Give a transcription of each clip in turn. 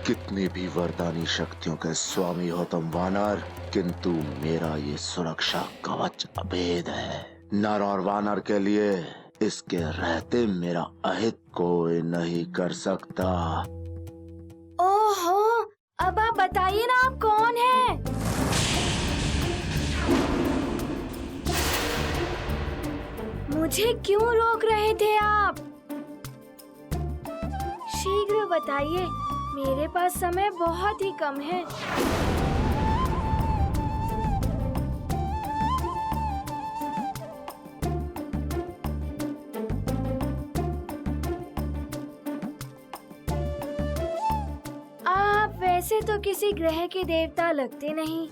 कितनी भी वरदानी शक्तियों के स्वामी हो तुम वानर, किंतु मेरा ये सुरक्षा कवच अभेद है। नर और वानर के लिए इसके रहते मेरा अहित कोई नहीं कर सकता। ओहो, अब आप बताइए ना, आप कौन हैं? मुझे क्यों रोक रहे थे आप? शीघ्र बताइए, मेरे पास समय बहुत ही कम है। आप वैसे तो किसी ग्रह के देवता लगते नहीं,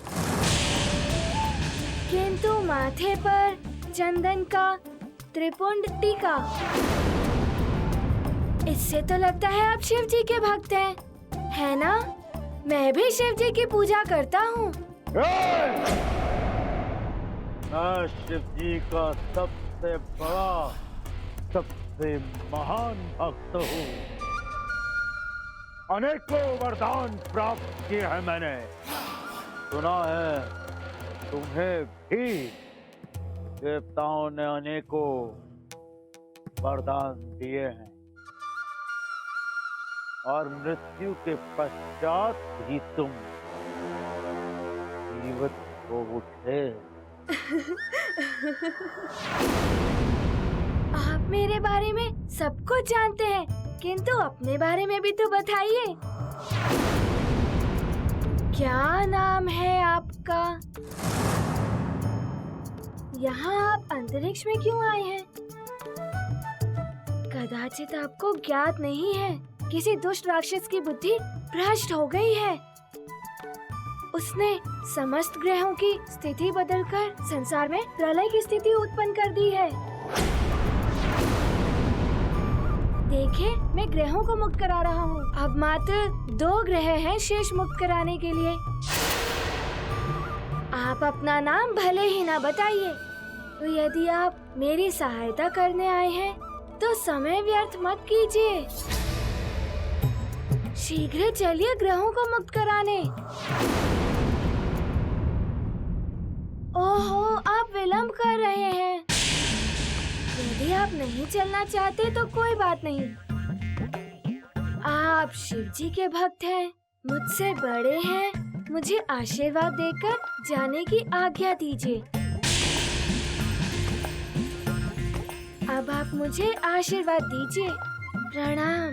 किंतु माथे पर चंदन का त्रिपुंड टीका, इससे तो लगता है आप शिव जी के भक्त हैं, है ना? मैं भी शिव जी की पूजा करता हूँ। मैं शिव जी का सबसे बड़ा, सबसे महान भक्त हूँ। अनेकों वरदान प्राप्त किए हैं मैंने। सुना है तुम्हें भी देवताओं ने अनेकों वरदान दिए हैं, और मृत्यु के पश्चात भी तुम जीवित हो उठे। आप मेरे बारे में सब कुछ जानते हैं, किंतु अपने बारे में भी तो बताइए। क्या नाम है आपका? यहाँ आप अंतरिक्ष में क्यों आए हैं? कदाचित आपको ज्ञात नहीं है, किसी दुष्ट राक्षस की बुद्धि भ्रष्ट हो गई है। उसने समस्त ग्रहों की स्थिति बदलकर संसार में प्रलय की स्थिति उत्पन्न कर दी है। देखिए, मैं ग्रहों को मुक्त करा रहा हूँ। अब मात्र 2 ग्रह हैं शेष मुक्त कराने के लिए। आप अपना नाम भले ही ना बताइए, तो यदि आप मेरी सहायता करने आए हैं तो समय व्यर्थ मत कीजिए। शीघ्र चलिए ग्रहों को मुक्त कराने। ओहो, आप विलंब कर रहे हैं। यदि आप नहीं चलना चाहते तो कोई बात नहीं। आप शिव जी के भक्त हैं, मुझसे बड़े हैं, मुझे आशीर्वाद देकर जाने की आज्ञा दीजिए। अब आप मुझे आशीर्वाद दीजिए। प्रणाम।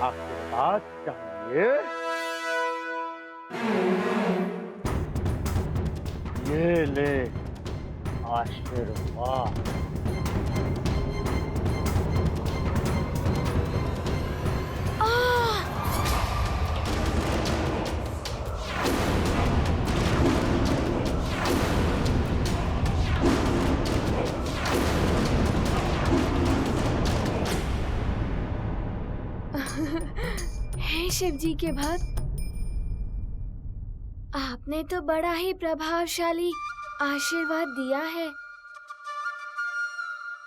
आशीर्वाद चाहिए? ये ले आशीर्वाद। हे शिव जी के भक्त, आपने तो बड़ा ही प्रभावशाली आशीर्वाद दिया है।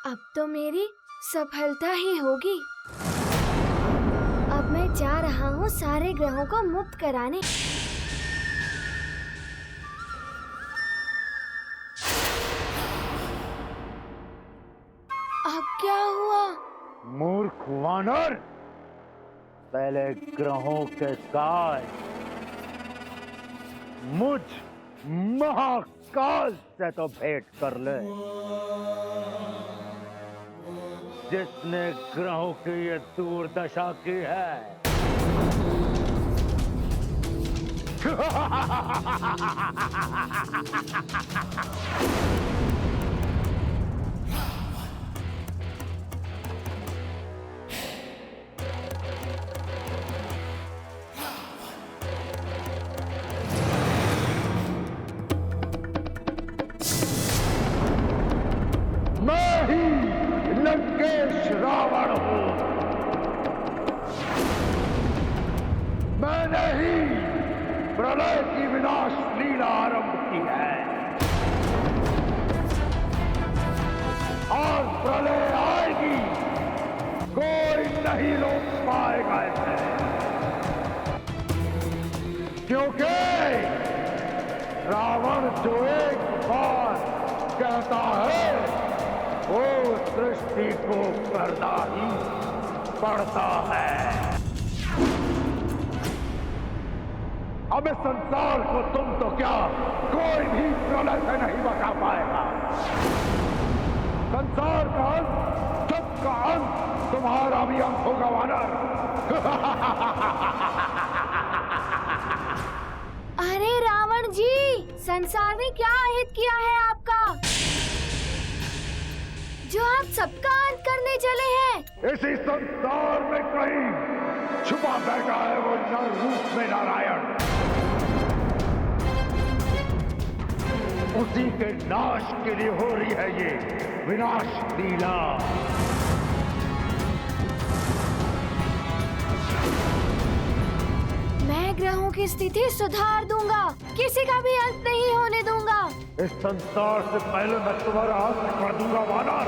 अब तो मेरी सफलता ही होगी। अब मैं जा रहा हूँ सारे ग्रहों को मुक्त कराने। अब क्या हुआ? मूर्ख वानर, पहले ग्रहों के साथ मुझ महाकाल से तो भेंट कर ले, जिसने ग्रहों की ये दुर्दशा की है। मैं ही लंकेश रावण हूं। मैंने ही प्रलय की विनाश लीला आरंभ की है। नहीं रोक पाएगा इसे, क्योंकि रावण जो एक बार कहता है वो सृष्टि को करना ही पड़ता है। अब इस संसार को तुम तो क्या कोई भी प्रलय से नहीं बचा पाएगा। संसार का अंत, सबका अंत तुम्हारा भी अंत होगा वानर। अरे रावण जी, संसार ने क्या अहित किया है आपका, जो आप सबका अंत करने चले हैं? इसी संसार में कहीं छुपा बैठा है वो नर रूप में नारायण। उसी के नाश के लिए हो रही है ये विनाश लीला। मैं ग्रहों की स्थिति सुधार दूंगा, किसी का भी अंत नहीं होने दूंगा। इस संसार से पहले मैं तुम्हारा अंत कर दूंगा वानर।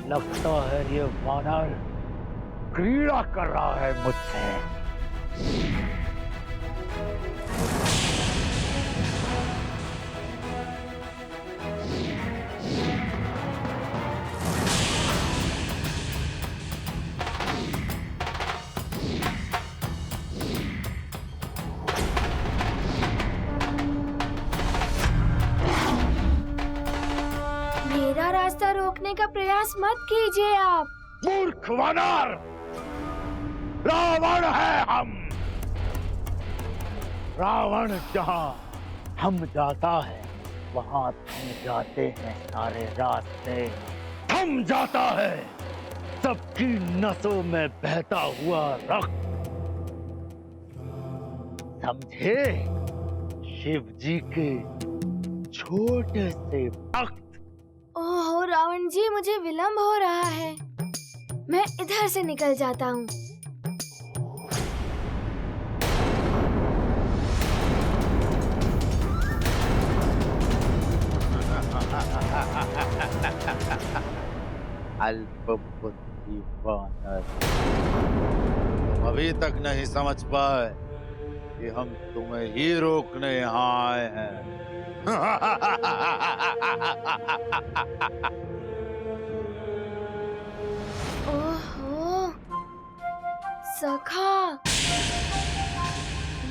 लगता है ये वानर क्रीड़ा कर रहा है मुझसे। मेरा रास्ता रोकने का प्रयास मत कीजिए आप। मूर्ख वानर, रावण है हम। रावण जहां हम जाता है वहां थम जाते हैं सारे रास्ते। थम जाता है सबकी नसों में बहता हुआ रक्त। समझे? शिव जी के छोटे से भक्त। ओहो रावण जी, मुझे विलंब हो रहा है, मैं इधर से निकल जाता हूँ। अल्प बुद्धि वानर, तुम अभी तक नहीं समझ पाए कि हम तुम्हें ही रोकने यहाँ आए हैं। ओहो सखा,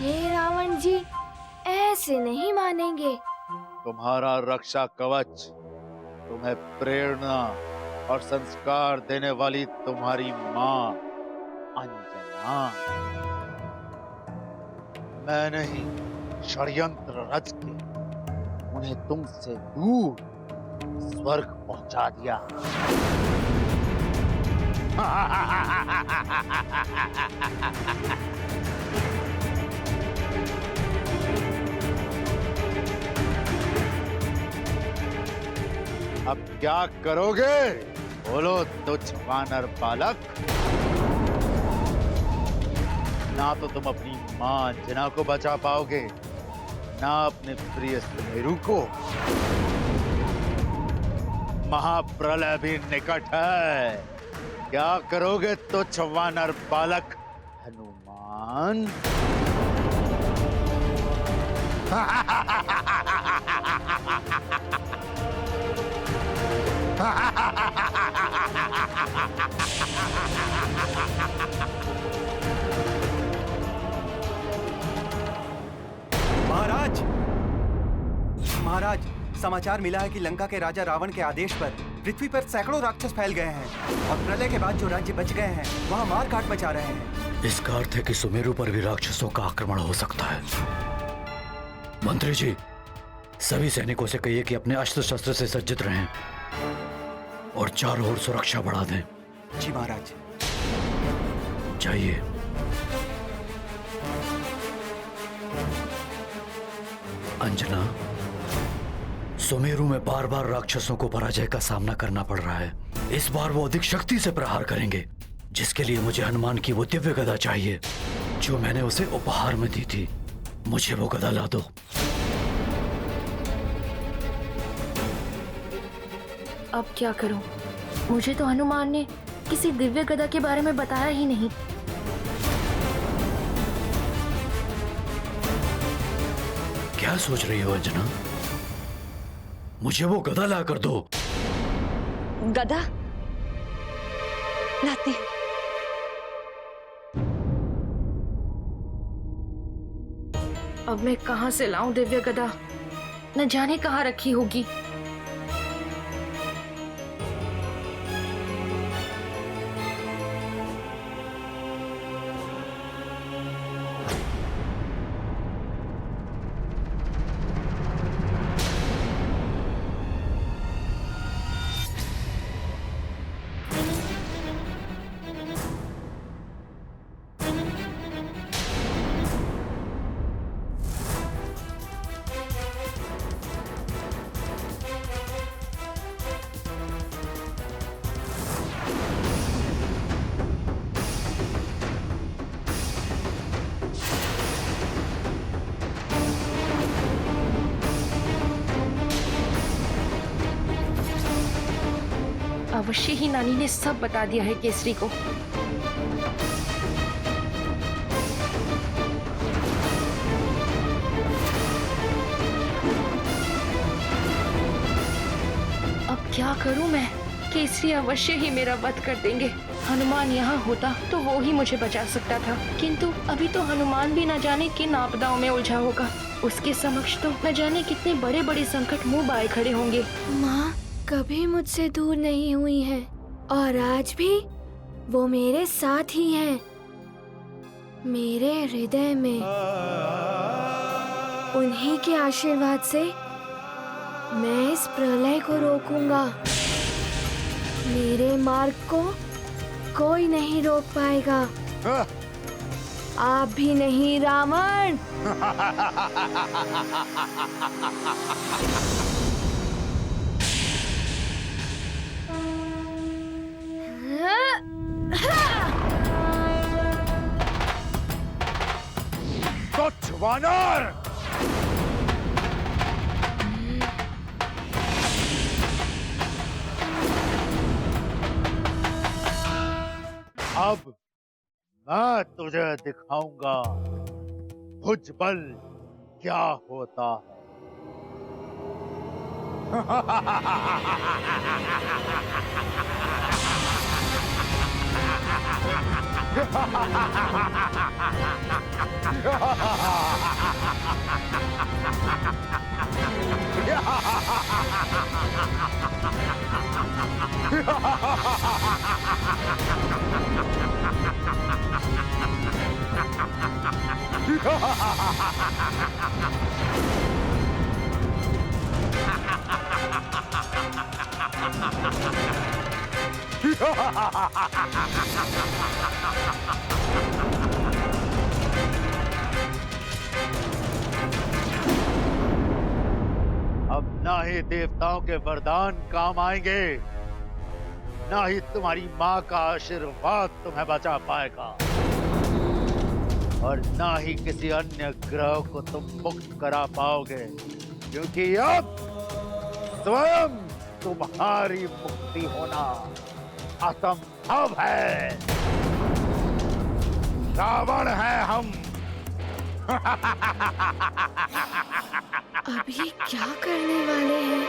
ये रावण जी ऐसे नहीं मानेंगे। तुम्हारा रक्षा कवच, तुम्हें प्रेरणा और संस्कार देने वाली तुम्हारी माँ अंजना, मैंने ही षड्यंत्र रच के उन्हें तुमसे दूर स्वर्ग पहुंचा दिया। अब क्या करोगे? बोलो तुच्छ वानर बालक। ना तो तुम अपनी मां अंजना को बचा पाओगे, ना अपने प्रिय सुमेरु को। महाप्रलय भी निकट है। क्या करोगे तुच्छ वानर बालक हनुमान? महाराज, समाचार मिला है कि लंका के राजा रावण के आदेश पर पृथ्वी पर सैकड़ों राक्षस फैल गए हैं और प्रलय के बाद जो राज्य बच गए हैं वहाँ मार काट मचा रहे हैं। इसका अर्थ है कि सुमेरु पर भी राक्षसों का आक्रमण हो सकता है। मंत्री जी, सभी सैनिकों से कहिए कि अपने अस्त्र शस्त्र से सज्जित रहें और चारों ओर सुरक्षा बढ़ा दें। जी महाराज। जाइए। अंजना, सुमेरु में बार बार राक्षसों को पराजय का सामना करना पड़ रहा है। इस बार वो अधिक शक्ति से प्रहार करेंगे, जिसके लिए मुझे हनुमान की वो दिव्य गदा चाहिए जो मैंने उसे उपहार में दी थी। मुझे वो गदा ला दो। अब क्या करूं? मुझे तो हनुमान ने किसी दिव्य गदा के बारे में बताया ही नहीं। क्या सोच रही हो अंजना? मुझे वो गदा ला कर दो। गदा लाती। अब मैं कहां से लाऊं दिव्य गदा? न जाने कहां रखी होगी। अवश्य ही नानी ने सब बता दिया है केसरी को। अब क्या करूं मैं? केसरी अवश्य ही मेरा वध कर देंगे। हनुमान यहाँ होता तो वो ही मुझे बचा सकता था, किंतु अभी तो हनुमान भी न जाने किन आपदाओं में उलझा होगा। उसके समक्ष तो न जाने कितने बड़े बड़े संकट मुंह बाए खड़े होंगे। माँ कभी मुझसे दूर नहीं हुई है और आज भी वो मेरे साथ ही हैं, मेरे हृदय में। उन्हीं के आशीर्वाद से मैं इस प्रलय को रोकूंगा। मेरे मार्ग को कोई नहीं रोक पाएगा। आप भी नहीं रावण। तुच्छ वानर! अब मैं तुझे दिखाऊंगा भुजबल क्या होता अब ना ही देवताओं के वरदान काम आएंगे, ना ही तुम्हारी माँ का आशीर्वाद तुम्हें बचा पाएगा, और ना ही किसी अन्य ग्रह को तुम मुक्त करा पाओगे, क्योंकि अब स्वयं तुम्हारी मुक्ति होना असंभव है। रावण है हम। अब ये क्या करने वाले हैं?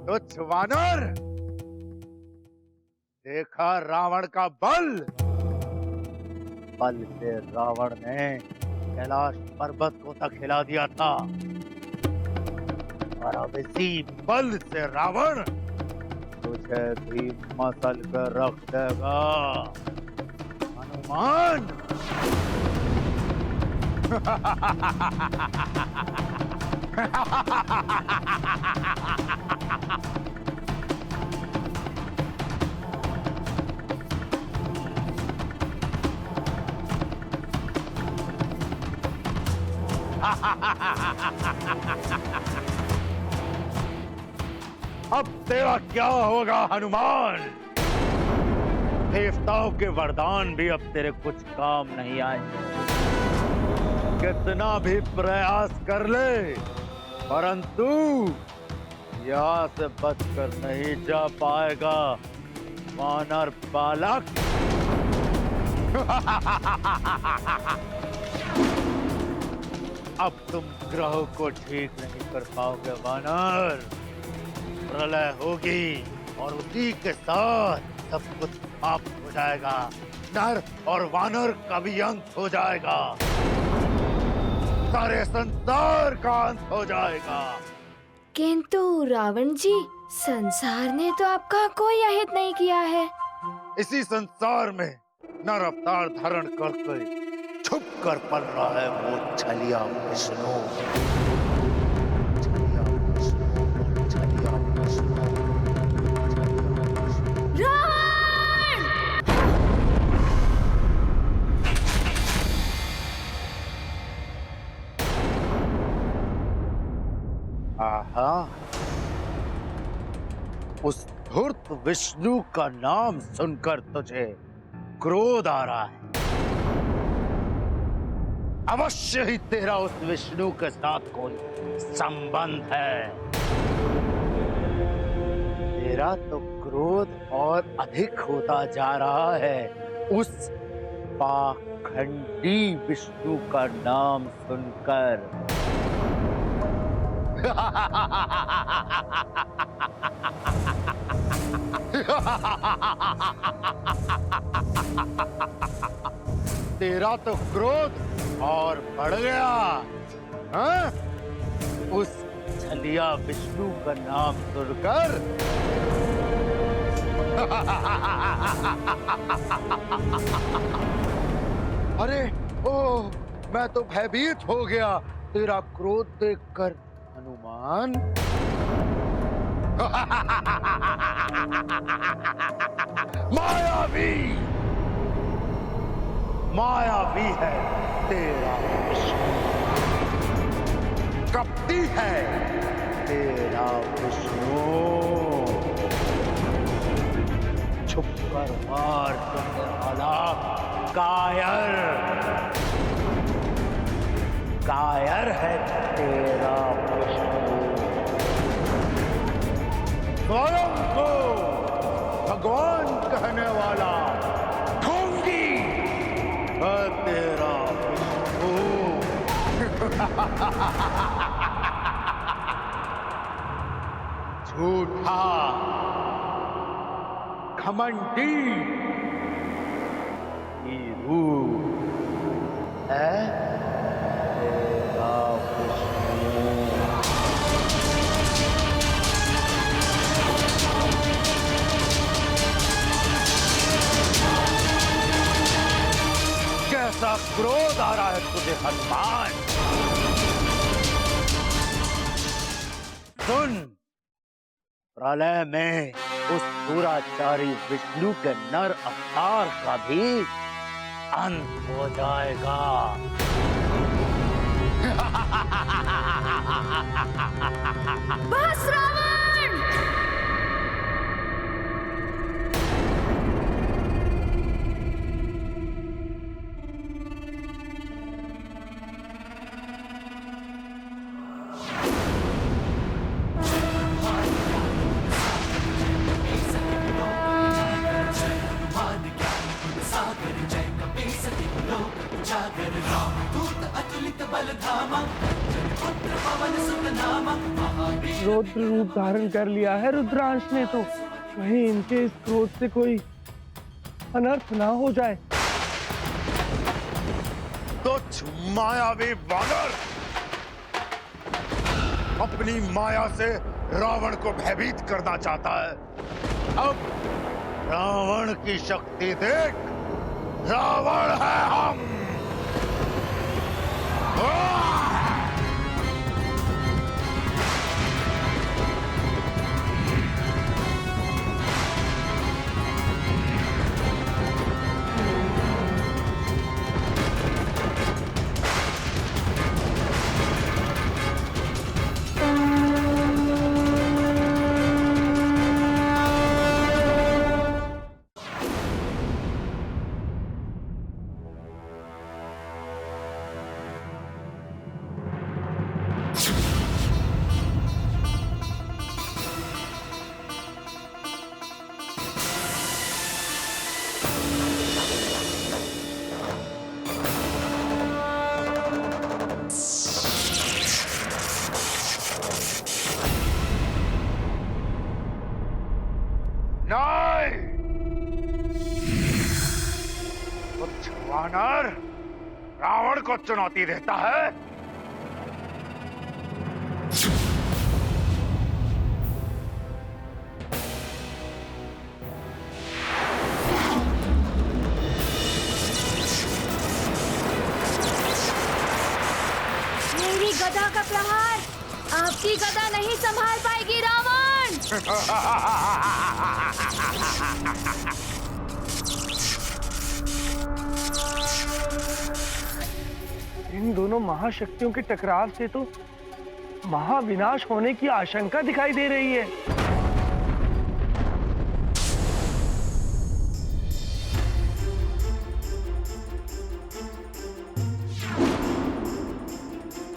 तुच्छ वानर, देखा रावण का बल? बल से रावण ने कैलाश पर्वत को तक हिला दिया था, और अब इसी बल से रावण तुझे भी मसल कर रख देगा हनुमान। अब तेरा क्या होगा हनुमान? देवताओं के वरदान भी अब तेरे कुछ काम नहीं आएंगे। कितना भी प्रयास कर ले, परंतु यहाँ से बचकर नहीं जा पाएगा वानर बालक। अब तुम ग्रहों को ठीक नहीं कर पाओगे वानर। प्रलय होगी और उसी के साथ सब कुछ समाप्त हो जाएगा। नर और वानर का भी अंत हो जाएगा, सारे संसार का अंत हो जाएगा। किंतु रावण जी, संसार ने तो आपका कोई अहित नहीं किया है। इसी संसार में नर अवतार धारण करके छुप कर पल रहा है वो छलिया विष्णु। आहा, उस धूर्त विष्णु का नाम सुनकर तुझे क्रोध आ रहा है। अवश्य ही तेरा उस विष्णु के साथ कोई संबंध है। तेरा तो क्रोध और अधिक होता जा रहा है उस पाखंडी विष्णु का नाम सुनकर। तेरा तो क्रोध और बढ़ गया, हाँ? उस छलिया विष्णु का नाम सुनकर। अरे ओ, मैं तो भयभीत हो गया तेरा क्रोध देखकर हनुमान। मायावी, मायावी है तेरा विष्णु, कपटी है तेरा विष्णु, छुपकर मार करने वाला कायर, कायर है तेरा विष्णु। स्वयं को भगवान कहने वाला ढोंगी है तेरा विष्णु। झूठा, घमंडी रूप है तेरा विष्णु। कैसा क्रोध आ रहा है तुझे हनुमान? सुन, प्रलय में उस दुराचारी विष्णु के नर अवतार का भी अंत हो जाएगा। बस रावण! रौद्र रूप धारण कर लिया है रुद्रांश ने, तो कहीं इनके इस क्रोध से कोई अनर्थ ना हो जाए। तुच्छ मायावी वानर अपनी माया से रावण को भयभीत करना चाहता है। अब रावण की शक्ति देख, रावण है हम। तुच्छ वानर रावण को चुनौती देता है। मेरी गदा का प्रहार आपकी गदा नहीं संभाल पाएगी रावण। इन दोनों महाशक्तियों के टकराव से तो महाविनाश होने की आशंका दिखाई दे रही है।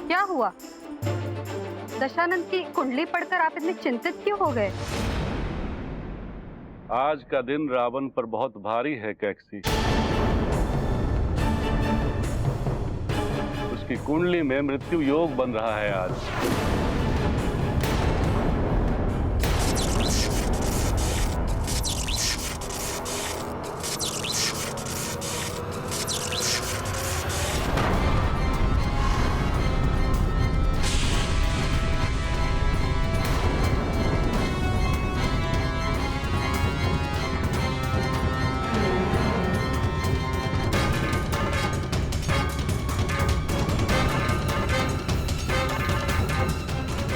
क्या हुआ? दशानंद की कुंडली पढ़कर आप इतने चिंतित क्यों हो गए? आज का दिन रावण पर बहुत भारी है कैकसी। उसकी कुंडली में मृत्यु योग बन रहा है आज।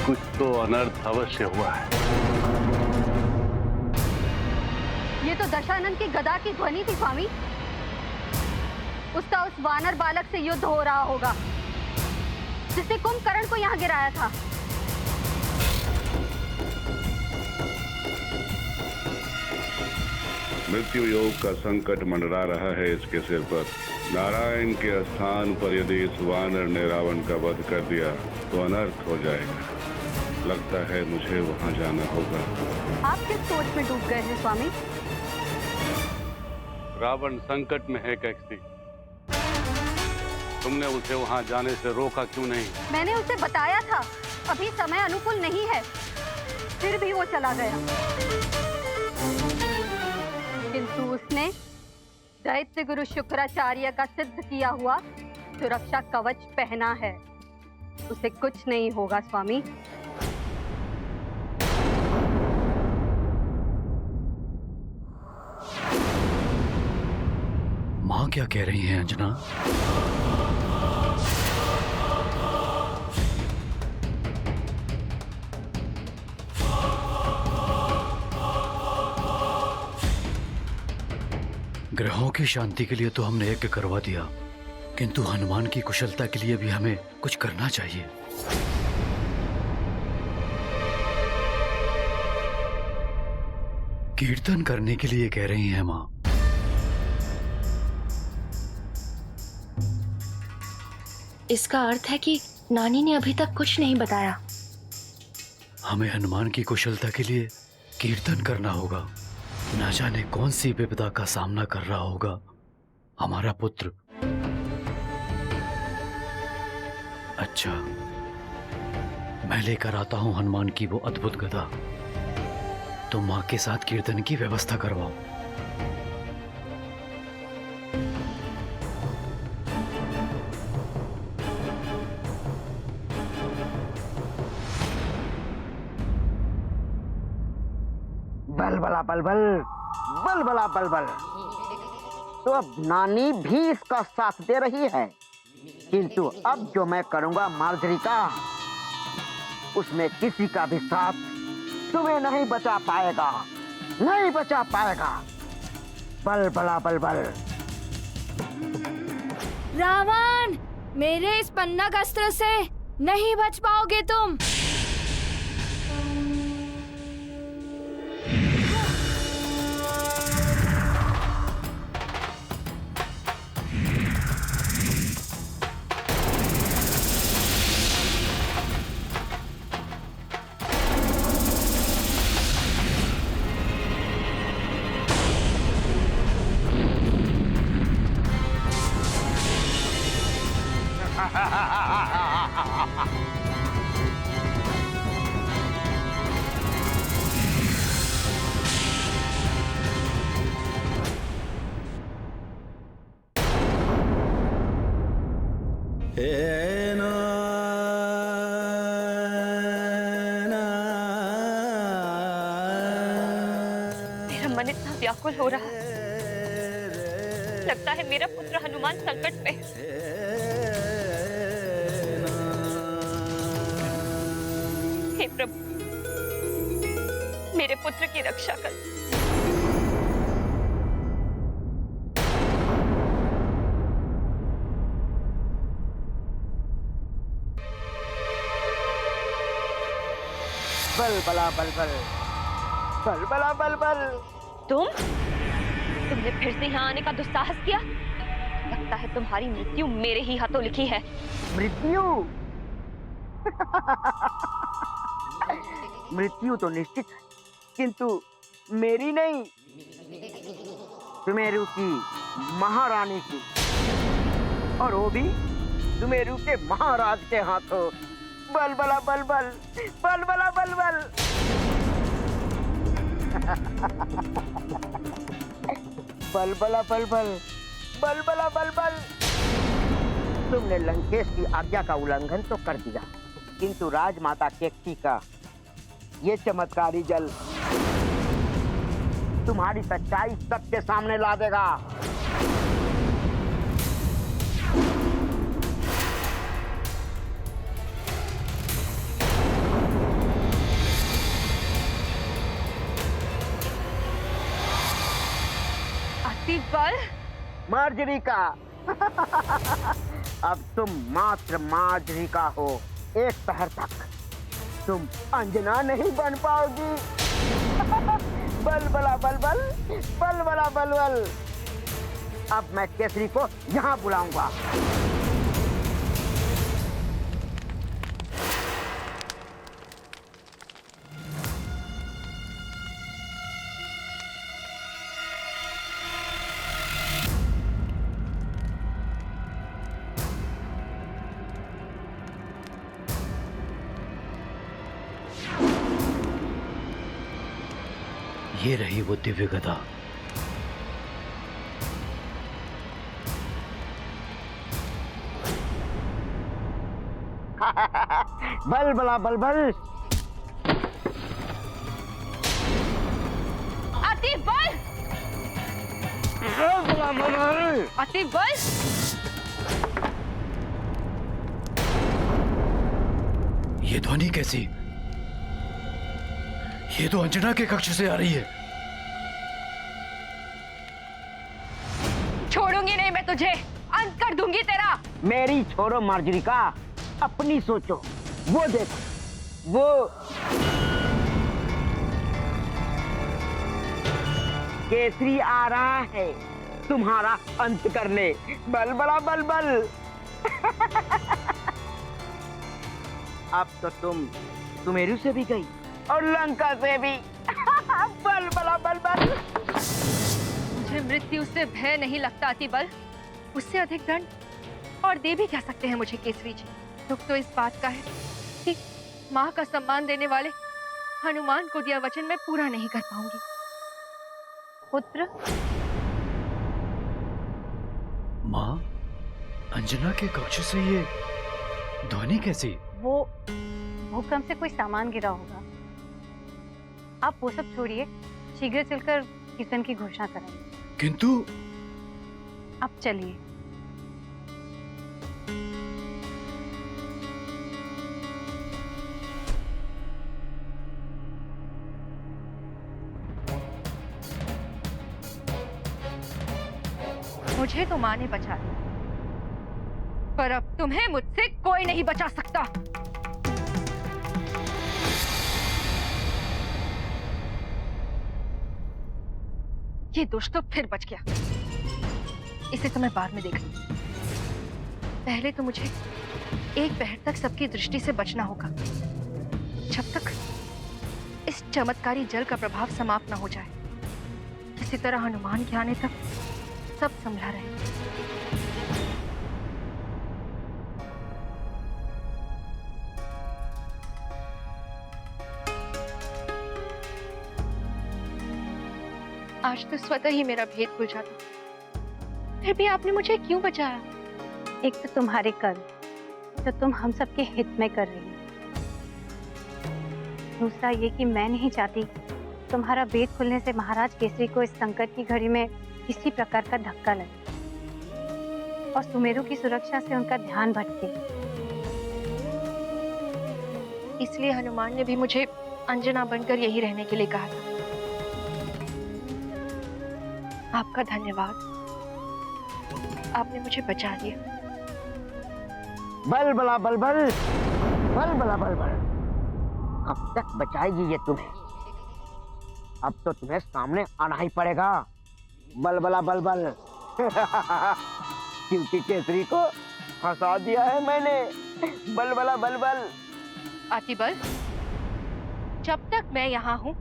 कुछ तो अनर्थ अवश्य हुआ है। ये तो दशानंद की गदा की ध्वनि थी स्वामी। उसका उस वानर बालक से युद्ध हो रहा होगा जिसने कुंभकर्ण को यहाँ गिराया था। मृत्यु योग का संकट मंडरा रहा है इसके सिर पर। नारायण के स्थान पर यदि इस वानर ने रावण का वध कर दिया तो अनर्थ हो जाएगा। लगता है मुझे वहां जाना होगा। आप किस सोच में डूब गए हैं स्वामी? रावण संकट में है कैकसी। तुमने उसे वहां जाने से रोका क्यों नहीं? मैंने उसे बताया था अभी समय अनुकूल नहीं है, फिर भी वो चला गया। किंतु उसने दैत्य गुरु शुक्राचार्य का सिद्ध किया हुआ सुरक्षा कवच पहना है। उसे कुछ नहीं होगा स्वामी। माँ क्या कह रही हैं अंजना? ग्रहों की शांति के लिए तो हमने यज्ञ करवा दिया, किंतु हनुमान की कुशलता के लिए भी हमें कुछ करना चाहिए। कीर्तन करने के लिए कह रही हैं माँ। इसका अर्थ है कि नानी ने अभी तक कुछ नहीं बताया। हमें हनुमान की कुशलता के लिए कीर्तन करना होगा। ना जाने कौन सी विपदा का सामना कर रहा होगा हमारा पुत्र। अच्छा, मैं लेकर आता हूं हनुमान की वो अद्भुत गदा। तुम मां के साथ कीर्तन की व्यवस्था करवाओ। बलबला बलबल, बलबला बलबल। तो अब नानी भी इसका साथ दे रही है, किंतु अब जो मैं करूंगा मार्जरी का, उसमें किसी का भी साथ तुम्हें नहीं बचा पाएगा, नहीं बचा पाएगा। बलबला बलबल। रावण, मेरे इस पन्नग अस्त्र से नहीं बच पाओगे तुम। मेरा मन इतना व्याकुल हो रहा है, लगता है मेरा पुत्र हनुमान संकट में है। हे प्रभु, मेरे पुत्र की रक्षा कर। बलबला बलबल, बलबला बलबल। तुमने फिर से यहाँ आने का दुस्साहस किया। लगता है तुम्हारी मृत्यु मेरे ही हाथों लिखी है। मृत्यु? मृत्यु तो निश्चित है, किंतु मेरी नहीं, सुमेरु की महारानी की, और वो भी सुमेरु के महाराज के हाथों। बलबला बलबल, बलबला बलबल। बलबला बलबल, बलबला बलबल। तुमने लंकेश की आज्ञा का उल्लंघन तो कर दिया, किंतु राजमाता केकसी का ये चमत्कारी जल तुम्हारी सच्चाई सबके सामने ला देगा। बल मार्जरी का। अब तुम मात्र मार्जरी का हो। एक पहर तक तुम अंजना नहीं बन पाओगी। बलबला बलबल, बलबला बलबल। अब मैं केसरी को यहाँ बुलाऊंगा। ये रही वो दिव्य गदा। बलबला बलबल। अति बल, बलबला बलबल। अति बल। ये ध्वनि कैसी? ये तो अंजना के कक्ष से आ रही है। छोड़ूंगी नहीं मैं तुझे, अंत कर दूंगी तेरा। मेरी छोड़ो मार्जरी का, अपनी सोचो। वो देखो, वो केसरी आ रहा है तुम्हारा अंत करने। बलबला बलबल। अब तो तुम सुमेरु से भी गई और लंका से भी। बलबला बलबल। मुझे मृत्यु से भय नहीं लगता अतिबल। उससे अधिक दंड और दे भी क्या सकते हैं मुझे केसरी जी। दुख तो इस बात का है कि माँ का सम्मान देने वाले हनुमान को दिया वचन मैं पूरा नहीं कर पाऊंगी। पुत्र, माँ, अंजना के कक्ष से ये ध्वनि कैसी? वो भूकंप से कोई सामान गिरा होगा। आप वो सब छोड़िए शीघ्र चलकर कीर्तन की घोषणा कराएंगे। किंतु अब चलिए। मुझे तो माँ ने बचा दिया, पर अब तुम्हें मुझसे कोई नहीं बचा सकता। ये दुष्ट तो फिर बच गया। इसे तो मैं बाद में देख लूंगी। पहले तो मुझे एक पहर तक सबकी दृष्टि से बचना होगा, जब तक इस चमत्कारी जल का प्रभाव समाप्त न हो जाए। किसी तरह हनुमान के आने तक सब संभला रहे। आज तो स्वतः ही मेरा भेद खुल जाता, फिर भी आपने मुझे क्यों बचाया? एक तो तुम्हारे कर्म जो तुम हम सबके हित में कर रही हो, दूसरा ये कि मैं नहीं चाहती तुम्हारा भेद खुलने से महाराज केसरी को इस संकट की घड़ी में किसी प्रकार का धक्का लगे और सुमेरु की सुरक्षा से उनका ध्यान भटके। इसलिए हनुमान ने भी मुझे अंजना बनकर यही रहने के लिए कहा था। आपका धन्यवाद, आपने मुझे बचा लिया। बल बला बल बल, बल बला बल बल। कब तक बचाएगी ये तुम्हें? अब तो तुम्हें सामने आना ही पड़ेगा। बल बला बल बल। क्योंकि केसरी को फंसा दिया है मैंने। बल बला बल बल। अतिबल, जब तक मैं यहाँ हूँ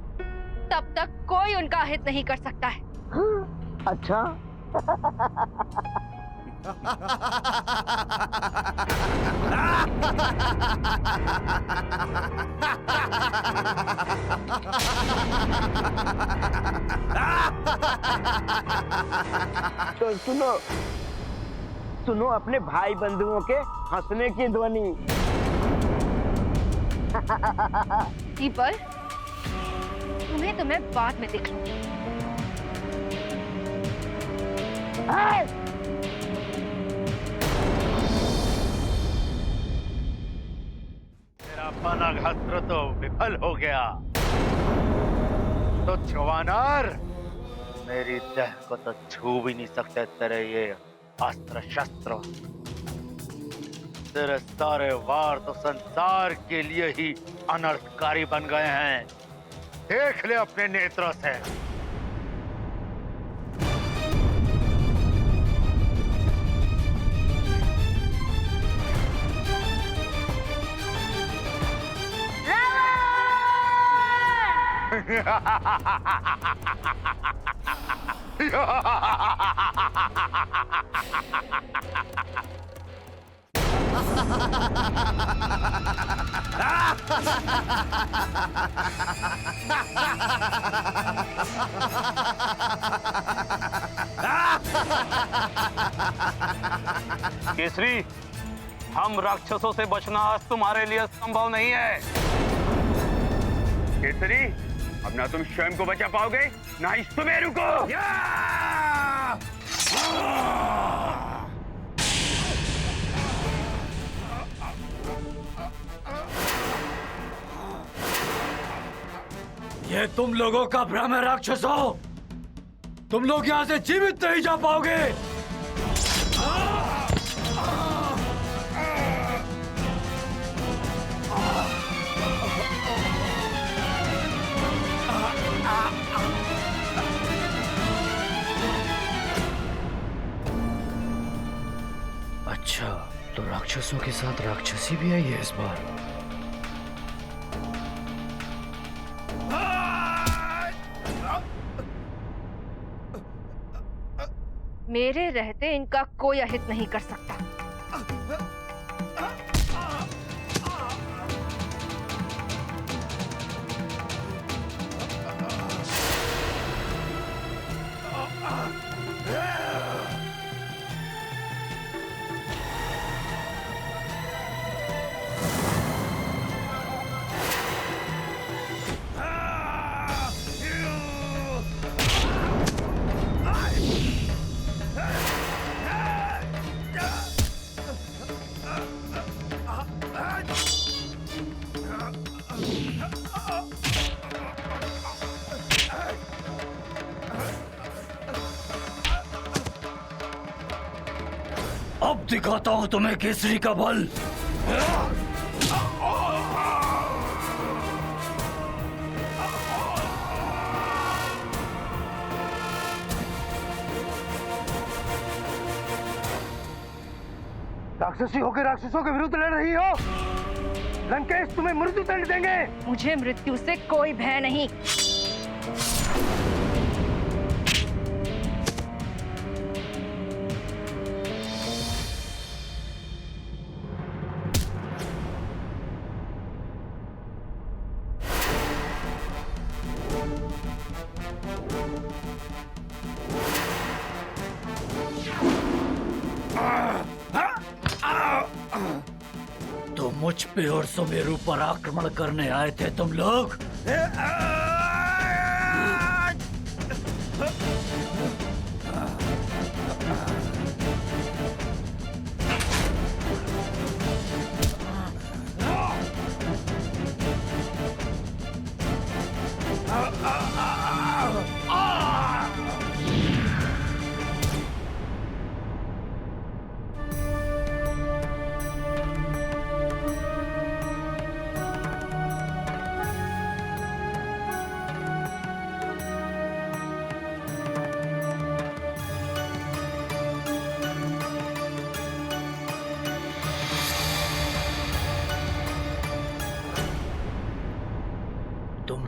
तब तक कोई उनका हित नहीं कर सकता है। अच्छा। तो सुनो सुनो अपने भाई बंधुओं के हंसने की ध्वनि। अतिबल, तुम्हें तो मैं बाद में देख लूंगी। मेरा पनाघास्त्र तो विफल हो गया। तो वानर, मेरी देह को तो छू भी नहीं सकते तेरे ये अस्त्र शस्त्र। तेरे सारे वार तो संसार के लिए ही अनर्थकारी बन गए हैं। देख ले अपने नेत्रों से। केसरी, हम राक्षसों से बचना आज तुम्हारे लिए संभव नहीं है। केसरी, अब ना तुम स्वयं को बचा पाओगे ना ही सुमेरु को। ये तुम लोगों का भ्रम है राक्षसों। तुम लोग यहाँ से जीवित नहीं जा पाओगे। अच्छा, तो राक्षसों के साथ राक्षसी भी आई है इस बार। मेरे रहते इनका कोई अहित नहीं कर सकता। अब दिखाता हूं तुम्हें केसरी का बल। राक्षसी होकर राक्षसों के विरुद्ध लड़ रही हो। लंकेश तुम्हें मृत्यु दंड देंगे। मुझे मृत्यु से कोई भय नहीं। तो मुझ पे और सुमेरु पर आक्रमण करने आए थे तुम लोग।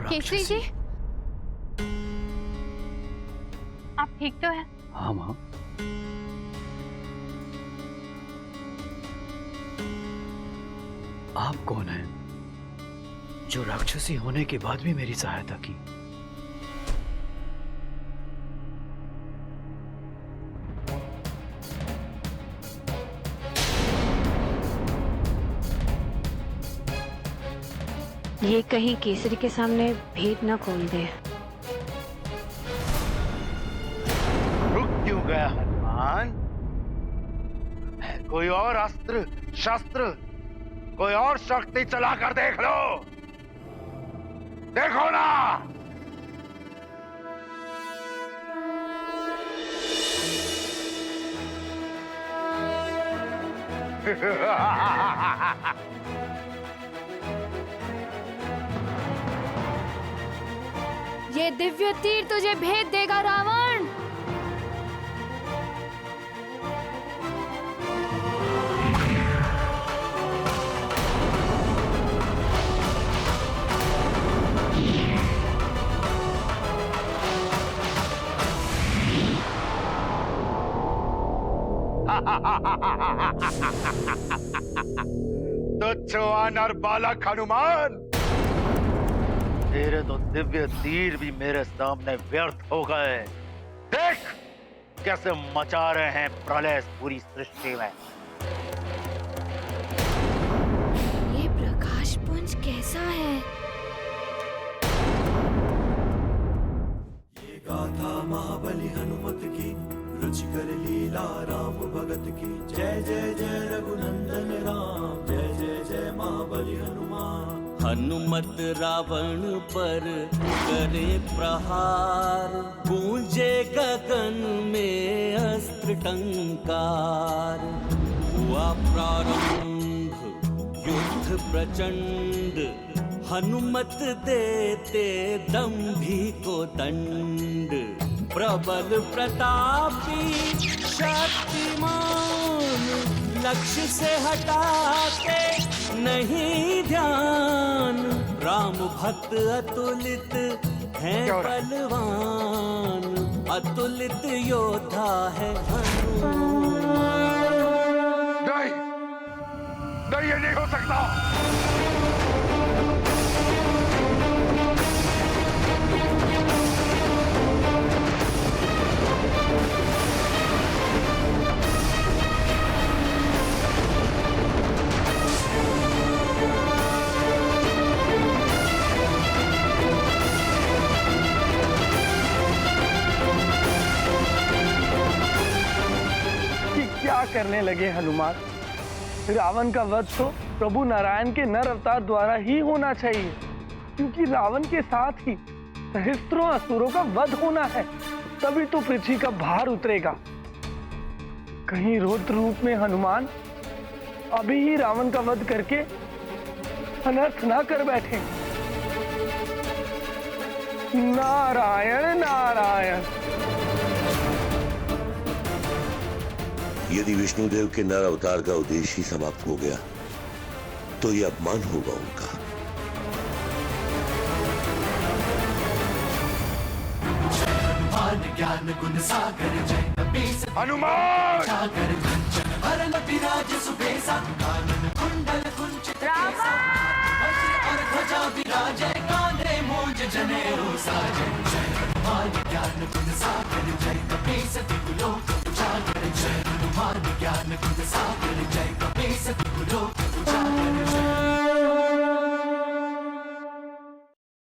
केसरी जी, आप ठीक तो हैं? हाँ माँ। आप कौन हैं जो राक्षसी होने के बाद भी मेरी सहायता की? ये कहीं केसरी के सामने भेद न खोल दे। रुक क्यों गया हनुमान? कोई और अस्त्र शस्त्र, कोई और शक्ति चलाकर देख लो। देखो ना। ये दिव्य तीर तुझे भेद देगा रावण। तुच्छ वानर बालक हनुमान, तेरे तो दिव्य तीर भी मेरे सामने व्यर्थ हो गए। देख कैसे मचा रहे हैं प्रलय पूरी सृष्टि में। ये प्रकाश पुंज कैसा है? ये गाथा महाबली हनुमत की, रुचिकर लीला राम भगत की। जय जय जय रघुनंदन राम, जय जय जय महाबली हनुमान। हनुमत रावण पर करे प्रहार, गूंजे गगन में अस्त्र टंकार। हुआ प्रारंभ युद्ध प्रचंड, हनुमत देते दंभी को दंड। प्रबल प्रतापी शक्तिमान, लक्ष्य से हटाते नहीं ध्यान। राम भक्त अतुलित हैं बलवान, अतुलित योद्धा है हनुमान। नहीं, नहीं ये नहीं हो सकता। क्या करने लगे हनुमान? रावण का वध तो प्रभु नारायण के नर अवतार द्वारा ही होना चाहिए, क्योंकि रावण के साथ ही सहस्त्रों असुरों का वध होना है, तभी तो पृथ्वी का भार उतरेगा। कहीं रुद्र रूप में हनुमान अभी ही रावण का वध करके अनर्थ ना कर बैठे। नारायण नारायण। यदि विष्णुदेव के नर अवतार का उद्देश्य ही समाप्त हो गया तो यह अपमान होगा उनका। ज्ञान गुण सागर जय कपीस हनुमान सागर कंचन भरन विराज सुबेसा कानन कुंडल कुंचित केसा वज्र और ध्वजा विराजे कांधे मूंज जनेऊ साजे जय हनुमान ज्ञान गुण सागर जय कपीस तिहुलोक उजागर जय हनुमान ज्ञान